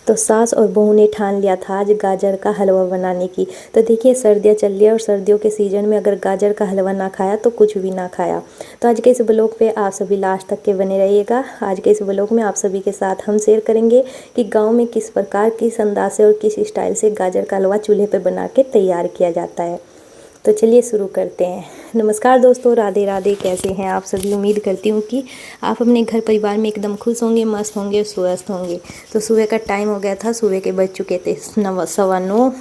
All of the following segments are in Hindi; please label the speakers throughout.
Speaker 1: तो सास और बहू ने ठान लिया था आज गाजर का हलवा बनाने की। तो देखिए सर्दियाँ चल रही है और सर्दियों के सीज़न में अगर गाजर का हलवा ना खाया तो कुछ भी ना खाया। तो आज के इस ब्लॉग पे आप सभी लास्ट तक के बने रहिएगा। आज के इस ब्लॉग में आप सभी के साथ हम शेयर करेंगे कि गाँव में किस प्रकार, किस अंदाज से और किस स्टाइल से गाजर का हलवा चूल्हे पर बना के तैयार किया जाता है। तो चलिए शुरू करते हैं। नमस्कार दोस्तों, राधे राधे। कैसे हैं आप सभी? उम्मीद करती हूँ कि आप अपने घर परिवार में एकदम खुश होंगे, मस्त होंगे, स्वस्थ होंगे। तो सुबह का टाइम हो गया था, सुबह के बज चुके थे 9:15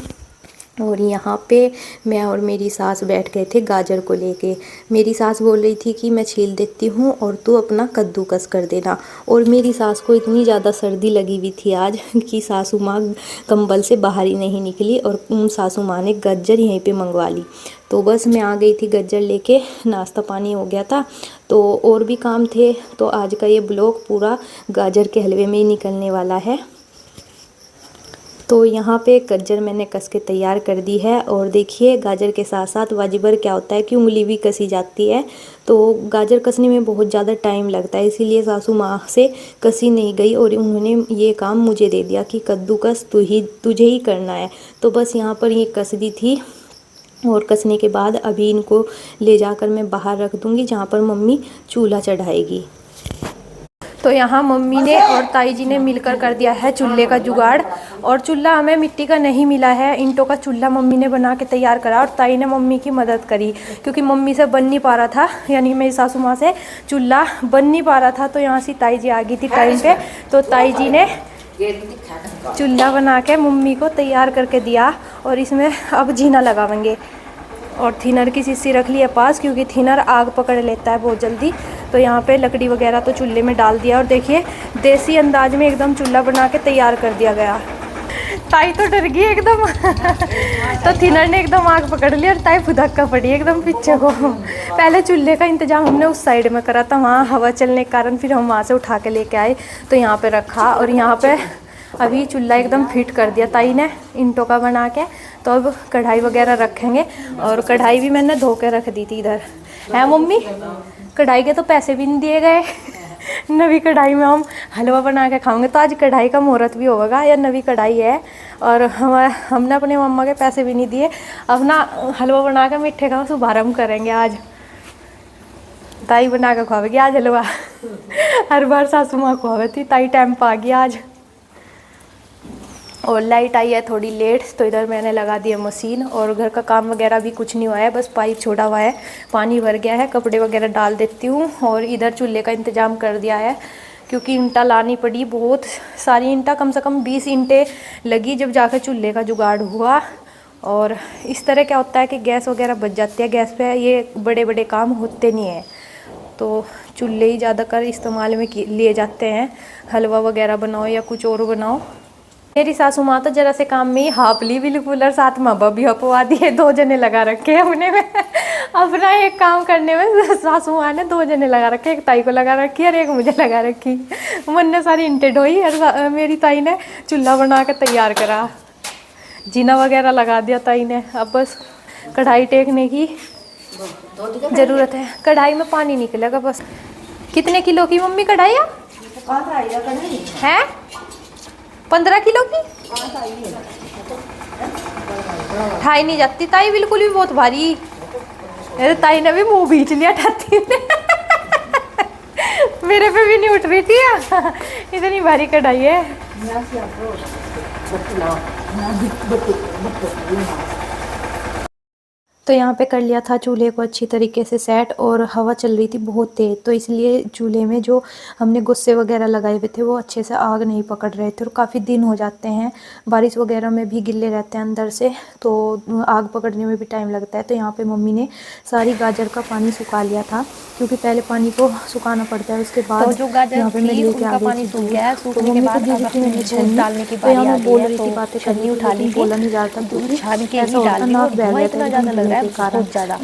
Speaker 1: और यहाँ पे मैं और मेरी सास बैठ गए थे गाजर को लेके। मेरी सास बोल रही थी कि मैं छील देती हूँ और तू अपना कद्दूकस कर देना। और मेरी सास को इतनी ज़्यादा सर्दी लगी हुई थी आज कि सासू माँ कंबल से बाहर ही नहीं निकली और सासू माँ ने गाजर यहीं पे मंगवा ली। तो बस मैं आ गई थी गाजर लेके, नाश्ता पानी हो गया था तो और भी काम थे। तो आज का ये ब्लॉग पूरा गाजर के हलवे में ही निकलने वाला है। तो यहाँ पे गाजर मैंने कस के तैयार कर दी है। और देखिए गाजर के साथ साथ वाजिबर क्या होता है कि उंगली भी कसी जाती है। तो गाजर कसने में बहुत ज़्यादा टाइम लगता है, इसीलिए सासू माँ से कसी नहीं गई और उन्होंने ये काम मुझे दे दिया कि कद्दूकस तुझे ही करना है। तो बस यहाँ पर ये कस दी थी और कसने के बाद अभी इनको ले जाकर मैं बाहर रख दूँगी जहाँ पर मम्मी चूल्हा चढ़ाएगी। तो यहाँ मम्मी ने और ताई जी ने मिलकर कर दिया है चूल्हे का जुगाड़। और चूल्हा हमें मिट्टी का नहीं मिला है, ईंटों का चूल्हा मम्मी ने बना के तैयार करा और ताई ने मम्मी की मदद करी क्योंकि मम्मी से बन नहीं पा रहा था, यानी मेरी सासू माँ से चूल्हा बन नहीं पा रहा था। तो यहाँ से ताई जी आ गई थी टाइम पे, तो ताई जी ने चूल्हा बना के मम्मी को तैयार करके दिया। और इसमें अब जीना लगावेंगे और थिनर की शीशी रख ली है पास क्योंकि थिनर आग पकड़ लेता है बहुत जल्दी। तो यहाँ पे लकड़ी वगैरह तो चूल्हे में डाल दिया और देखिए देसी अंदाज में एकदम चूल्हा बना के तैयार कर दिया गया। ताई तो डर गई एकदम तो थिनर ने एकदम आग पकड़ ली और ताई फुदक्का पड़ी एकदम पीछे को। पहले चूल्हे का इंतजाम हमने उस साइड में करा था, वहाँ हवा चलने के कारण फिर हम वहाँ से उठा के लेके आए तो यहाँ पे रखा। और यहाँ पे अभी चूल्हा एकदम फिट कर दिया ताई ने ईंटों का बना के। तो अब कढ़ाई वगैरह रखेंगे और कढ़ाई भी मैंने धो के रख दी थी इधर। है मम्मी, कढ़ाई के तो पैसे भी नहीं दिए गए नवी कढ़ाई में हम हलवा बना के खाओगे तो आज कढ़ाई का मुहूर्त भी होगा या नवी कढ़ाई है। और हमने अपने मम्मा के पैसे भी नहीं दिए, अपना हलवा बना के मीठे का शुभारम्भ करेंगे आज। ताई बना के खुआवेगी आज हलवा हर बार सासू माँ खुआवे थी, ताई टाइम पा गई आज। और लाइट आई है थोड़ी लेट तो इधर मैंने लगा दिया मशीन और घर का काम वगैरह भी कुछ नहीं हुआ है, बस पाइप छोड़ा हुआ है, पानी भर गया है, कपड़े वगैरह डाल देती हूँ। और इधर चूल्हे का इंतज़ाम कर दिया है क्योंकि ईंटा लानी पड़ी, बहुत सारी ईंटा, कम से कम 20 ईंटें लगी जब जाकर चूल्हे का जुगाड़ हुआ। और इस तरह क्या होता है कि गैस वगैरह बच जाती है, गैस पे ये बड़े बड़े काम होते नहीं हैं तो चूल्हे ही ज़्यादातर इस्तेमाल में लिए जाते हैं। हलवा वगैरह बनाओ या कुछ और बनाओ। मेरी सासू माँ तो जरा से काम में ही हापली बिल्कुल और साथ माँ बाप भी हपवा दिए, 2 जने लगा रखे हैं अपने में अपना एक काम करने में सासू माँ ने 2 जने लगा रखे, एक ताई को लगा रखी और एक मुझे लगा रखी। मन ने सारी ईंटें ढोई और मेरी ताई ने चूल्हा बना के तैयार करा, जीना वगैरह लगा दिया ताई ने। अब बस कढ़ाई टेकने की ज़रूरत है, कढ़ाई में पानी निकलेगा बस। कितने किलो की मम्मी कढ़ाई है? 15 किलो की? ढाई नहीं जाती ताई बिल्कुल भी, बहुत भारी। ताई ने भी मुंह बीच लिया ठाती ने मेरे पे भी नहीं उठ रही थी इतनी भारी कढ़ाई है। तो यहाँ पे कर लिया था चूल्हे को अच्छी तरीके से सेट और हवा चल रही थी बहुत तेज़, तो इसलिए चूल्हे में जो हमने गुस्से वगैरह लगाए हुए थे वो अच्छे से आग नहीं पकड़ रहे थे। और काफ़ी दिन हो जाते हैं, बारिश वगैरह में भी गिले रहते हैं अंदर से तो आग पकड़ने में भी टाइम लगता है। तो यहाँ पे मम्मी ने सारी गाजर का पानी सुखा लिया था क्योंकि पहले पानी को सुखाना पड़ता है, उसके बाद
Speaker 2: जो गाजर
Speaker 1: यहाँ पे मैं लेके आ गई थी दूध। तो मम्मी को दी थी मैंने छन्नी,
Speaker 2: डालने की
Speaker 1: तो यहाँ
Speaker 2: बारी आ
Speaker 1: मैं
Speaker 2: गई
Speaker 1: बोल
Speaker 2: है
Speaker 1: रही थी
Speaker 2: तो
Speaker 1: बातें
Speaker 2: छन्नी उठा ली थी,
Speaker 1: बोला नहीं जाता,
Speaker 2: दूध छान के
Speaker 1: ऐसा
Speaker 2: ही
Speaker 1: होता
Speaker 2: डाल
Speaker 1: नाक बह गया
Speaker 2: इतना ज़्यादा लग रहा है,
Speaker 1: कारण
Speaker 2: बहुत ज़्यादा।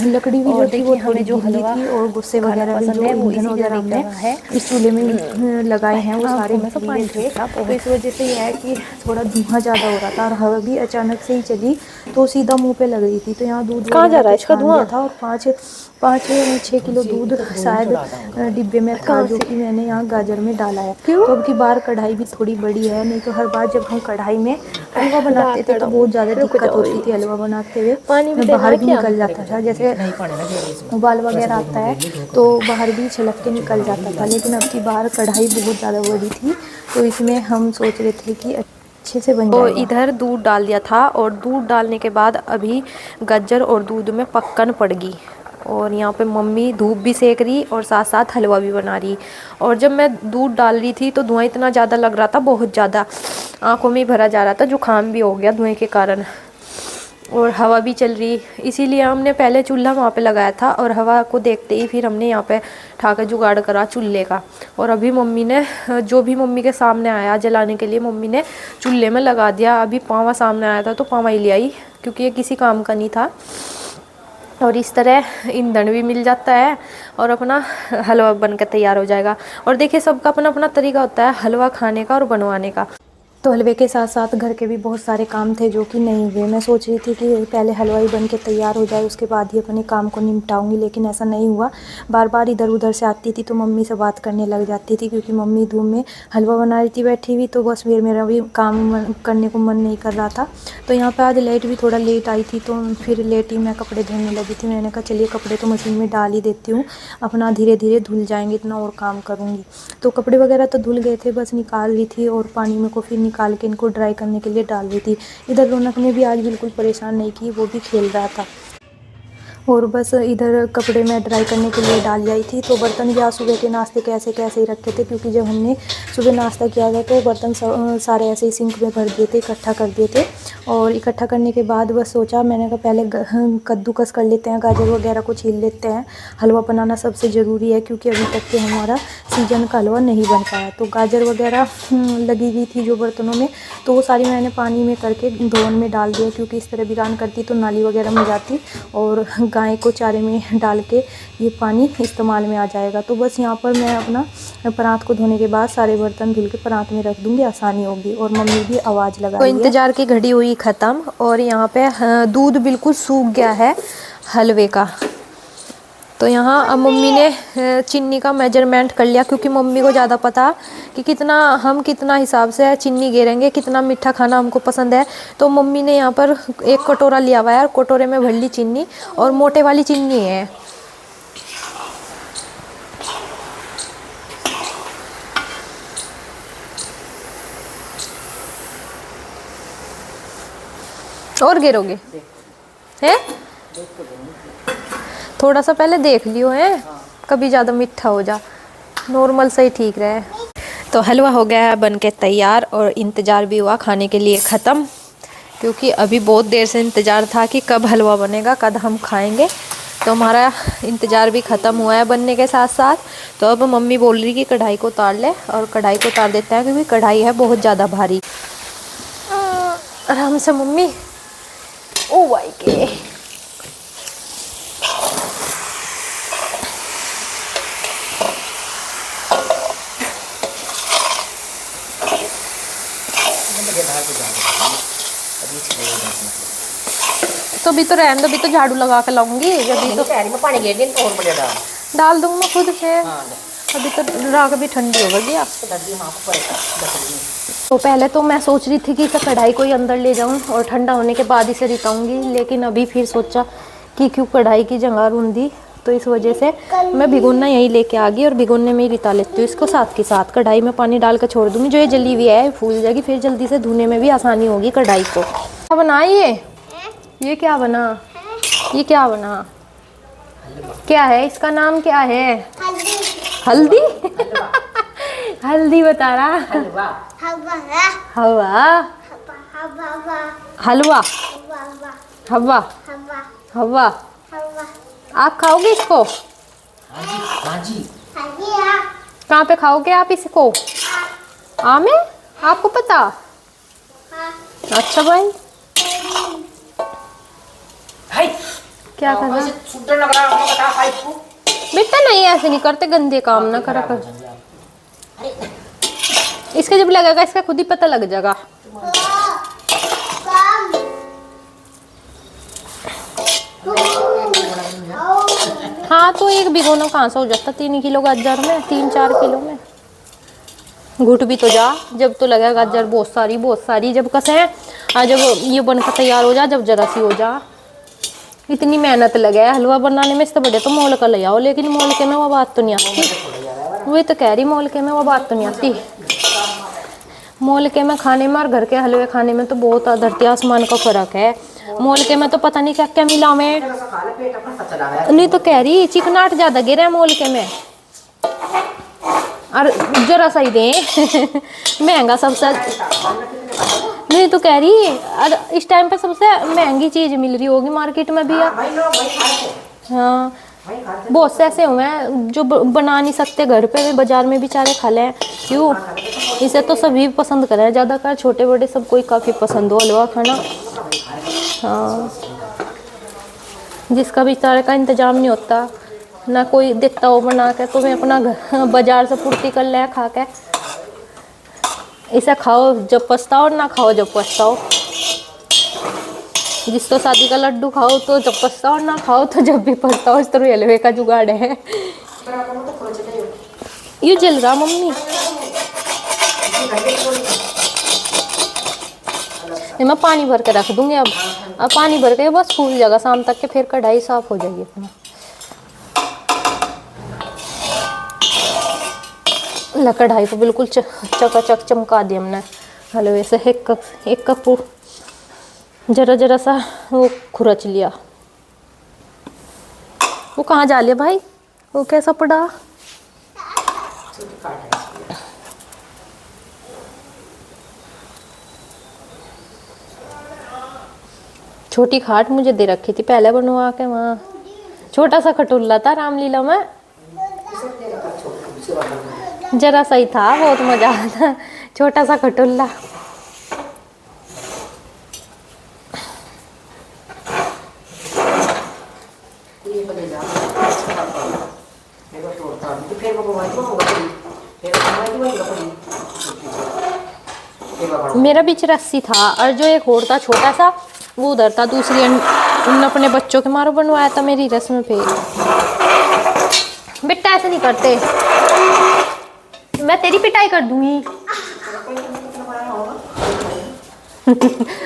Speaker 1: लकड़ी भी
Speaker 2: और
Speaker 1: जो थी वो
Speaker 2: देखिए
Speaker 1: थोड़ी
Speaker 2: हमें जो
Speaker 1: गिल्ली
Speaker 2: हलवा
Speaker 1: थी और गुस्से वगैरह भी जो
Speaker 2: वो
Speaker 1: ईंधन
Speaker 2: इसी
Speaker 1: वगैरह
Speaker 2: जगह
Speaker 1: हमने
Speaker 2: है।
Speaker 1: इस चूल्हे में लगाए हैं वो सारे
Speaker 2: में तो पानी
Speaker 1: थे। तो इस वजह से ये है कि थोड़ा धुआं ज़्यादा हो रहा था और हवा भी अचानक से ही चली तो सीधा मुंह पे लग रही थी। तो यहाँ दूध
Speaker 2: कहाँ जा
Speaker 1: वगैरह
Speaker 2: रहा है
Speaker 1: तो
Speaker 2: इसका
Speaker 1: छान
Speaker 2: धुआं?
Speaker 1: दिया था और 5-6 किलो दूध शायद डिब्बे में था जो कि मैंने यहाँ गाजर में डाला है। तो अब की बार कढ़ाई भी थोड़ी बड़ी है, नहीं तो हर बार जब हम कढ़ाई में हलवा बनाते थे तो बहुत ज़्यादा दिक्कत होती थी हलवा बनाते हुए, बाहर भी निकल जाता था। जैसे उबाल वगैरह आता है तो बाहर भी छलक के निकल जाता था। लेकिन अब की बार कढ़ाई बहुत ज़्यादा बड़ी थी तो इसमें हम सोच रहे थे कि अच्छे से बन जाएगा। तो इधर दूध डाल दिया था और दूध डालने के बाद अभी गाजर और दूध में पक्कन पड़ गई और यहाँ पे मम्मी धूप भी सेक रही और साथ साथ हलवा भी बना रही। और जब मैं दूध डाल रही थी तो धुआं इतना ज़्यादा लग रहा था, बहुत ज़्यादा आंखों में भरा जा रहा था, जुकाम भी हो गया धुएं के कारण। और हवा भी चल रही, इसीलिए हमने पहले चूल्हा वहाँ पे लगाया था और हवा को देखते ही फिर हमने यहाँ पे ठाकर जुगाड़ करा चूल्हे का। और अभी मम्मी ने जो भी मम्मी के सामने आया जलाने के लिए मम्मी ने चूल्हे में लगा दिया। अभी पावा सामने आया था तो पावा ही ले आई क्योंकि ये किसी काम का नहीं था। और इस तरह ईंधन भी मिल जाता है और अपना हलवा बनकर तैयार हो जाएगा। और देखिए सबका अपना अपना तरीका होता है हलवा खाने का और बनवाने का। तो हलवे के साथ साथ घर के भी बहुत सारे काम थे जो कि नहीं हुए। मैं सोच रही थी कि पहले हलवा ही बन के तैयार हो जाए उसके बाद ही अपने काम को निपटाऊंगी, लेकिन ऐसा नहीं हुआ। बार बार इधर उधर से आती थी तो मम्मी से बात करने लग जाती थी क्योंकि मम्मी धूप में हलवा बना रही थी बैठी हुई, तो बस फिर मेरा भी काम करने को मन नहीं कर रहा था। तो यहाँ पर आज लाइट भी थोड़ा लेट आई थी तो फिर लेट ही मैं कपड़े धोने लगी थी। मैंने कहा चलिए कपड़े तो मशीन में डाल ही देती हूँ, अपना धीरे धीरे धुल जाएंगे, इतना और काम करूँगी। तो कपड़े वगैरह तो धुल गए थे, बस निकाल रही थी और पानी में को फिर निकाल के इनको ड्राई करने के लिए डाल रही थी। इधर रौनक ने भी आज बिल्कुल परेशान नहीं की, वो भी खेल रहा था। और बस इधर कपड़े में ड्राई करने के लिए डाल आई थी। तो बर्तन भी आज सुबह के नाश्ते कैसे ही रखे थे क्योंकि जब हमने सुबह नाश्ता किया था तो बर्तन सारे ऐसे ही सिंक में भर दिए थे, इकट्ठा कर दिए थे। और इकट्ठा करने के बाद बस सोचा, मैंने कहा पहले कद्दूकस कर लेते हैं, गाजर वगैरह को छील लेते हैं। हलवा बनाना सबसे ज़रूरी है क्योंकि अभी तक के हमारा सीजन का हलवा नहीं बन पाया। तो गाजर वगैरह लगी हुई थी जो बर्तनों में, तो वो सारी मैंने पानी में करके धोन में डाल दिया क्योंकि इस तरह वीरान करती तो नाली वगैरह में जाती और गाय को चारे में डाल के ये पानी इस्तेमाल में आ जाएगा। तो बस यहाँ पर मैं अपना परात को धोने के बाद सारे बर्तन धुल के परात में रख दूँगी, आसानी होगी। और मम्मी भी आवाज़ लगा रही है। तो इंतज़ार की घड़ी हुई ख़त्म और यहाँ पे दूध बिल्कुल सूख गया है हलवे का। तो यहाँ अब मम्मी ने चीनी का मेजरमेंट कर लिया क्योंकि मम्मी को ज़्यादा पता कि कितना हिसाब से चीनी गिरेंगे, कितना मीठा खाना हमको पसंद है। तो मम्मी ने यहाँ पर एक कटोरा लिया हुआ है और कटोरे में भर ली चीनी और मोटे वाली चीनी है। और गिरोगे हैं? थोड़ा सा पहले देख लियो है, कभी ज़्यादा मीठा हो जा, नॉर्मल से ही ठीक रहे। तो हलवा हो गया है बन के तैयार और इंतज़ार भी हुआ खाने के लिए ख़त्म क्योंकि अभी बहुत देर से इंतज़ार था कि कब हलवा बनेगा, कब हम खाएंगे। तो हमारा इंतज़ार भी ख़त्म हुआ है बनने के साथ साथ। तो अब मम्मी बोल रही कि कढ़ाई को उतार ले और कढ़ाई को उतार देते हैं क्योंकि कढ़ाई है बहुत ज़्यादा भारी। आराम से मम्मी। ओ भाई के तो भी तो रहने दो, भी तो झाड़ू लगा के लाऊंगी। अभी तो पानी डाल दूंगा खुद से। अभी तो राख भी ठंडी हो गई। तो पहले तो मैं सोच रही थी कि इसे कढ़ाई को ही अंदर ले जाऊं और ठंडा होने के बाद इसे रिताऊंगी, लेकिन अभी फिर सोचा कि क्यों कढ़ाई की जगह रूंधी, तो इस वजह से मैं भिगोना यहीं लेके आ गई और भिगोने में ही रिता लेती हूँ इसको। साथ के साथ कढ़ाई में पानी डाल कर छोड़ दूँगी, जो ये जली हुई है फूल जाएगी, फिर जल्दी से धोने में भी आसानी होगी कढ़ाई को। क्या बना ये क्या बना? ये क्या बना? क्या है इसका नाम? क्या है? हल्दी। हल्दी बता रहा। हवा हलवा हवा हवा। आप खाओगे इसको? कहाँ पे खाओगे आप इसको? आम है? आपको पता? अच्छा भाई, क्या कर रहा? बेटा नहीं, ऐसे नहीं करते, गंदे काम ना करा कर। इसका जब लगेगा इसका खुद ही पता लग जाएगा। हाँ तो एक भिगोना कहाँ से हो जाता 3 किलो गाजर में, 3-4 किलो में घुट भी तो जा। जब तो लगा गाजर बहुत सारी जब कसे है, जब ये बनकर तैयार हो जा, जब जरा सी हो जा। इतनी मेहनत लगे हलवा बनाने में, इससे बड़े तो मोल का ले आओ, लेकिन मोल के में वो बात तो नहीं आती। वही तो कह रही, मोल के में वो बात तो नहीं आती। मोल के में खाने में और घर के हलवे खाने में तो बहुत धरती आसमान का फर्क है। मोल के में तो पता नहीं क्या क्या मिला में, नहीं तो कह रही चिकनाट ज्यादा गिरा है मोल के में, और जरा सही दे महंगा सबसे, नहीं तो कह रही और इस टाइम पे सबसे महंगी चीज मिल रही होगी मार्केट में भी। हाँ बहुत से ऐसे हुए हैं जो बना नहीं सकते घर पे, बाजार में बेचारे खा लें। क्यों, इसे तो सभी पसंद करें ज़्यादातर, छोटे बड़े सब कोई काफ़ी पसंद हो हलवा खाना। हाँ जिसका बेचारे का इंतजाम नहीं होता ना कोई देता हो बना के, तो मैं अपना बाजार से पूर्ति कर ले खा के। इसे खाओ जब पछताओ, ना खाओ जब पछताओ। जिस तो शादी का लड्डू खाओ तो जब पछताओ, ना खाओ तो जब भी पछताओ। इस तरह हलवे का जुगाड़ है। ये जल रहा मम्मी, मैं पानी भर के रख दूंगी अब पानी भर के बस फूल जाएगा शाम तक के, फिर कढ़ाई साफ हो जाएगी अपना। कढ़ाई को बिल्कुल चकाचक चमका दिया हमने हलवे से। एक कप जरा सा वो खुरच लिया। वो कहाँ जा लिया भाई, वो कैसा पड़ा। छोटी खाट मुझे दे रखी थी पहले बनवा के, वहाँ छोटा सा खटुल्ला था रामलीला में, जरा सही था, बहुत मजा आता, छोटा सा खटुल्ला। मेरा बीच रस्सी था और जो एक और था छोटा सा वो उधर था, दूसरी उन अपने बच्चों के मारो बनवाया था मेरी रस्म पे। बेटा ऐसे नहीं करते, मैं तेरी पिटाई कर दूंगी।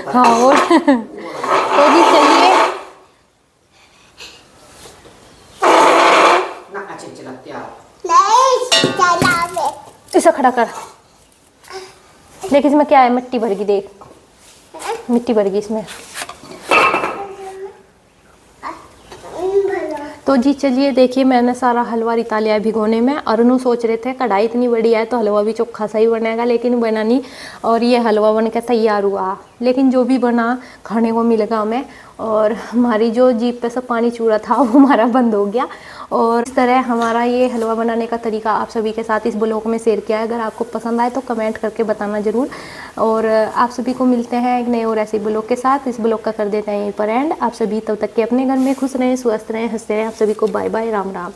Speaker 1: हाँ और तो जी चलिए इसे खड़ा कर, देख इसमें क्या है, मिट्टी भर गई, देख मिट्टी भर गई इसमें। तो जी चलिए देखिए मैंने सारा हलवा रिता लिया भिगोने में। अरुणु सोच रहे थे कढ़ाई इतनी बड़ी है तो हलवा भी चोखा सही बनेगा, लेकिन बना नहीं और ये हलवा बन के तैयार हुआ। लेकिन जो भी बना खाने को मिलेगा हमें, और हमारी जो जीभ पे से पानी चूरा था वो हमारा बंद हो गया। और इस तरह हमारा ये हलवा बनाने का तरीका आप सभी के साथ इस ब्लॉग में शेयर किया है। अगर आपको पसंद आए तो कमेंट करके बताना ज़रूर। और आप सभी को मिलते हैं एक नए और ऐसे ब्लॉग के साथ। इस ब्लॉग का कर देते हैं यहीं पर एंड। आप सभी तब तक के अपने घर में खुश रहें, स्वस्थ रहें, हंसते रहें। आप सभी को बाय बाय, राम राम।